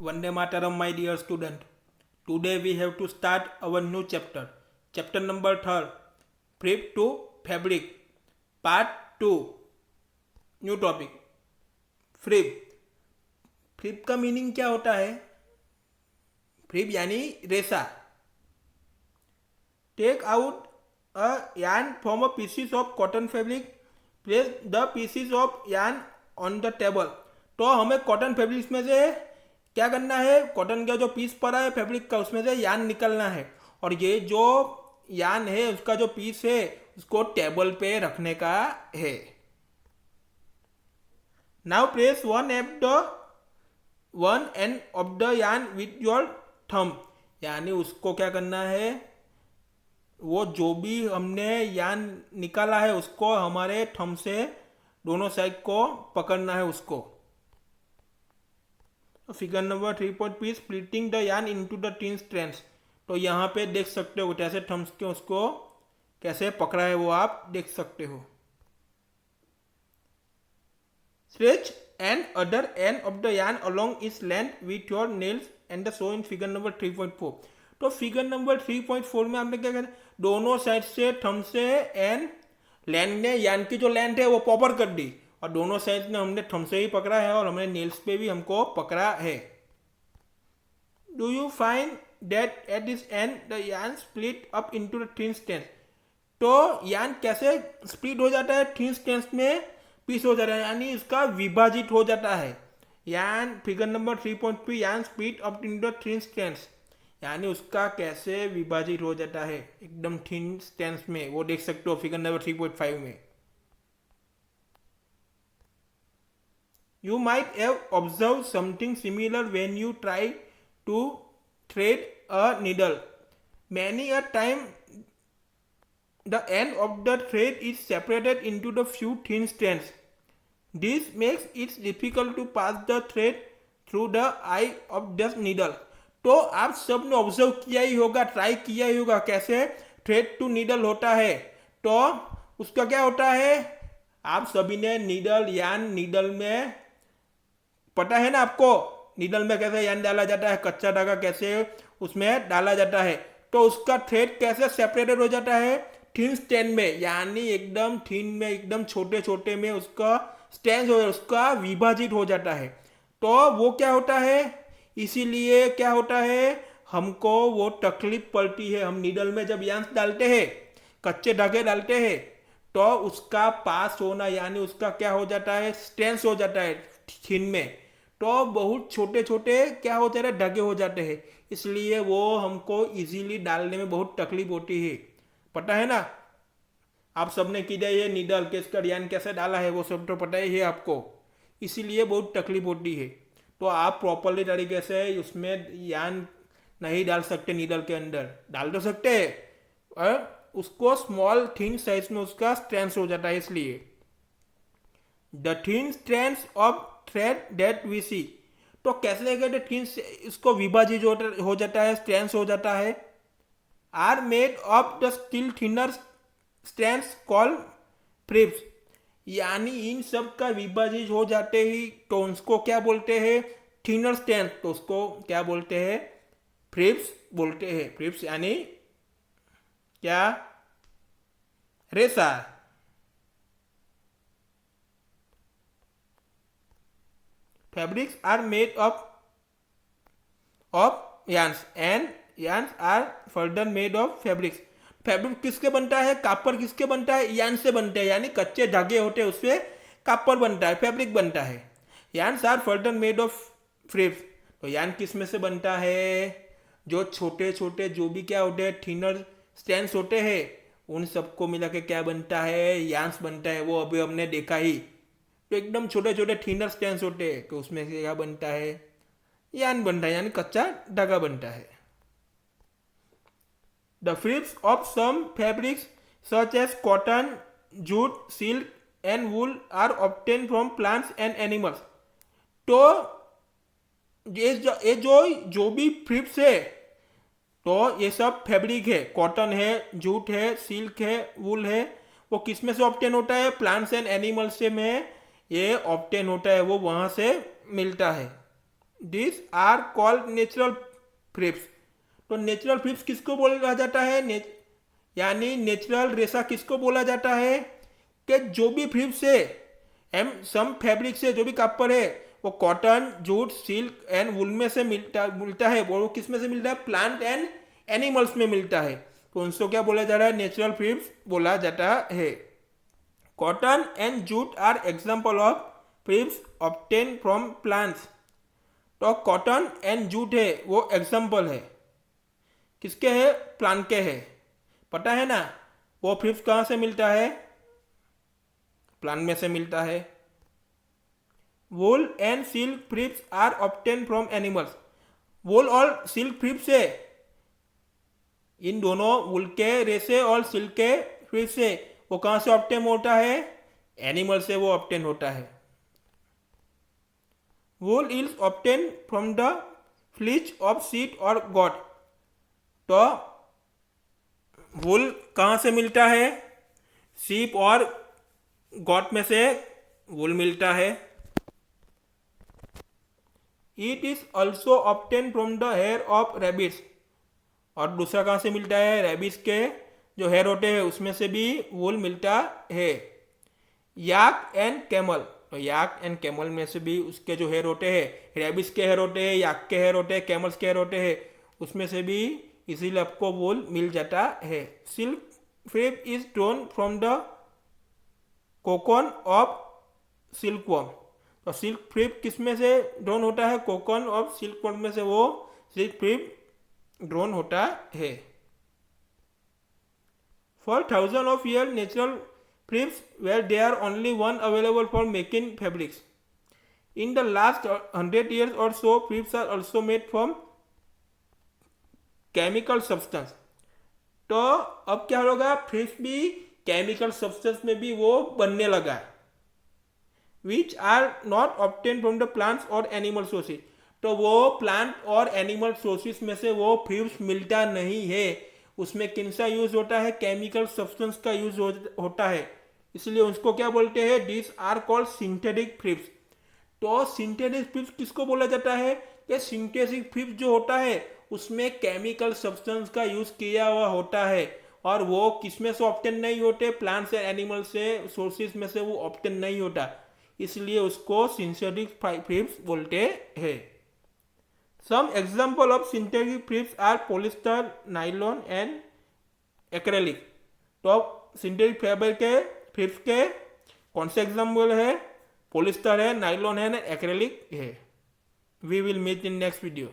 Vande Mataram, my dear student. Today we have to start our new chapter. Chapter number 3, Flip to Fabric, Part 2. New topic. Flip. Flip का meaning क्या होता है? Flip यानी रेसा. Take out a yarn from a pieces of cotton fabric. Place the pieces of yarn on the table. तो हमें cotton fabric में से क्या करना है? कॉटन का जो पीस पड़ा है फैब्रिक का, उसमें से यान निकलना है. और ये जो यान है उसका जो पीस है उसको टेबल पे रखने का है. Now place one and of the यान विथ योर थंब. यानी उसको क्या करना है? वो जो भी हमने यान निकाला है उसको हमारे थंब से दोनों साइड को पकड़ना है उसको. फिगर नंबर 3.3 स्प्लिटिंग द यान इनटू द थिन स्ट्रैंड्स. तो यहाँ पे देख सकते हो कैसे थंब्स के उसको कैसे पकड़ा है, वो आप देख सकते हो. Stretch and other end of the yarn along its length with your nails and the show in figure number 3.4. तो फिगर नंबर 3.4 में आपने क्या करना? दोनों साइड से थंब से एंड लेंथ ने यान की जो लेंथ है वो पॉपर कर दी, और दोनों साइड में हमने थंब से ही पकड़ा है और हमने नेल्स पे भी हमको पकड़ा है. Do you find that at this end the yarn split up into the thin strands. तो यान कैसे स्प्लिट हो जाता है? थिन स्ट्रैंड्स में पीस हो जाता है, यानी इसका विभाजित हो जाता है. यान फिगर नंबर 3.3 यान split up into the thin strands, यानी उसका कैसे विभाजित हो जाता है एकदम थिन स्ट्रैंड्स में, वो देख सकते हो फिगर नंबर 3.5 में. You might have observed something similar when you try to thread a needle. Many a time the end of the thread is separated into the few thin strands. This makes it difficult to pass the thread through the eye of the needle. तो आप सब ने observe किया ही होगा, try किया ही होगा कैसे thread to needle होता है. तो उसका क्या होता है? आप सभी ने नीडल में पता है ना आपको, नीडल में कैसे यान डाला जाता है, कच्चा धागा कैसे उसमें डाला जाता है. तो उसका थ्रेड कैसे सेपरेटेड हो जाता है? थिन स्ट्रैंड में, यानी एकदम थिन में, एकदम छोटे छोटे में उसका स्ट्रैंड हो, उसका विभाजित हो जाता है. तो वो क्या होता है? इसीलिए क्या होता है, हमको वो तकलीफ पड़ती है. हम नीडल में जब यान डालते हैं, कच्चे धागे डालते हैं, तो उसका पास होना यानी उसका क्या हो जाता है? स्ट्रैंड हो जाता है थिन में. तो बहुत छोटे छोटे क्या हो जाते हैं? धागे हो जाते हैं. इसलिए वो हमको इजीली डालने में बहुत तकलीफ होती है. पता है ना, आप सबने किया ये नीडल के इसका यान कैसे डाला है वो सब तो पता ही है आपको. इसीलिए बहुत तकलीफ होती है. तो आप प्रॉपरली तरीके से उसमें यान नहीं डाल सकते. नीडल के अंदर डाल तो सकते हैं और उसको स्मॉल थिन साइज में उसका स्ट्रैंड्स हो जाता है. इसलिए the thin strands of thread that we see. तो कैसे कहते थिन इसको विभाजित हो जाता है, स्ट्रैंड्स हो जाता है. Are made of the still thinner strands called fibres. यानी इन सब का विभाजित हो जाते ही तो उसको क्या बोलते हैं? Thinner strand. तो उसको क्या बोलते हैं? फ्रिप्स बोलते हैं. फ्रिप्स यानी क्या? रेसा. Fabrics are made of yarns and yarns are further made of fabrics. Fabric किसके बनता है? कापर किसके बनता है? यान से बनते हैं, यानी कच्चे धागे होते हैं उससे कापर बनता है, फैब्रिक बनता है. Yarns are further made of fibres. तो यान किस में से बनता है? जो छोटे छोटे जो भी क्या होते हैं थिनर स्ट्रैंड्स होते हैं, उन सबको मिला के क्या बनता है? यान्स बनता है. वो अभी हमने देखा ही. तो एकदम छोटे छोटे थिनर स्ट्रैंड्स होते हैं, तो उसमें से क्या बनता है? यान बनता है, यानी कच्चा धागा बनता है. The fibres of some fabrics such as cotton, jute, silk and wool are obtain from plants and animals. तो ये जो भी फ्रिप्स है, तो ये सब फैब्रिक है. कॉटन है, जूट है, सिल्क है, वूल है. वो किस में से ऑब्टेन होता है? प्लांट्स एंड एनिमल्स से में ये ऑब्टेन होता है, वो वहां से मिलता है. This are called natural fibres. तो नेचुरल फ्रिप्स किसको बोला जाता है, यानी नेचुरल रेशा किसको बोला जाता है कि जो भी फ्रिप्स है सम फैब्रिक से जो भी कपड़ है वो कॉटन, जूट, सिल्क एंड वुल में से मिलता है। वो किस में से मिलता है, प्लांट एंड एनिमल्स में मिलता है। तो उनको क्या बोला जा रहा है, नेचुरल फ्रिप्स बोला जाता है। Cotton and jute are example of fibres obtain from plants. तो कॉटन एंड जूट है वो एग्जाम्पल है किसके है, प्लांट के है। पता है ना वो फ्रिप्स कहाँ से मिलता है, प्लांट में से मिलता है। Wool and silk fibres are obtain from animals. Wool और सिल्क फ्रिप्स है, इन दोनों वूल के रेसे और सिल्क के फ्रिप्स से वो कहाँ से ऑब्टेन होता है, एनिमल से वो ऑब्टेन होता है। Wool is obtain from the fleece of sheep और गोट। तो वूल कहाँ से मिलता है, शीप और गॉट में से वूल मिलता है। It is also obtain from the hair of rabbits. और दूसरा कहाँ से मिलता है, रैबिट्स के जो हेयर होते हैं उसमें से भी वूल मिलता है। याक एंड कैमल। तो याक एंड कैमल में से भी उसके जो हेयर होते हैं, रैबिट्स के हेयर होते हैं, याक के हेयर होते हैं, कैमल्स के हेयर होते हैं, उसमें से भी इसीलिए आपको वूल मिल जाता है। Silk fibre is drawn from the cocoon of silkworm. तो सिल्क फ्रिप किस में से ड्रोन होता है, कोकॉन ऑफ सिल्कवर्म में से वो सिल्क फ्रिप ड्रोन होता है। For thousand of year natural fibres were they are only one available for making fabrics. In the last 100 years और so fibres are also made from chemical substance. तो अब क्या होगा, फ्रिप्स भी केमिकल सब्सटेंस में भी वो बनने लगा, which are not obtain from the plants और एनिमल सोर्सेज। तो वो प्लांट और एनिमल सोर्सेज में से वो फ्रिप्स मिलता नहीं है, उसमें किन सा यूज होता है, केमिकल सब्सटेंस का यूज होता है, इसलिए उसको क्या बोलते हैं, दिस आर कॉल्ड सिंथेटिक फ्रिप्स। तो सिंथेटिक फ्रिप्स किसको बोला जाता है, कि सिंथेटिक फ्रिप्स जो होता है उसमें केमिकल सब्सटेंस का यूज किया हुआ होता है, और वो किसमें से ऑब्टेन नहीं होते, प्लांट से, एनिमल से, सोर्सेज में से वो ऑब्टेन नहीं होता, इसलिए उसको सिंथेटिक फ्रिप्स बोलते हैं। Some example of synthetic fibres are polyester, nylon and acrylic. तो सिंथेटिक फाइबर के फ्रिप्स के कौन से एग्जाम्पल है, पॉलिस्टर है, नाइलॉन है, एक्रेलिक है। We will meet in next video.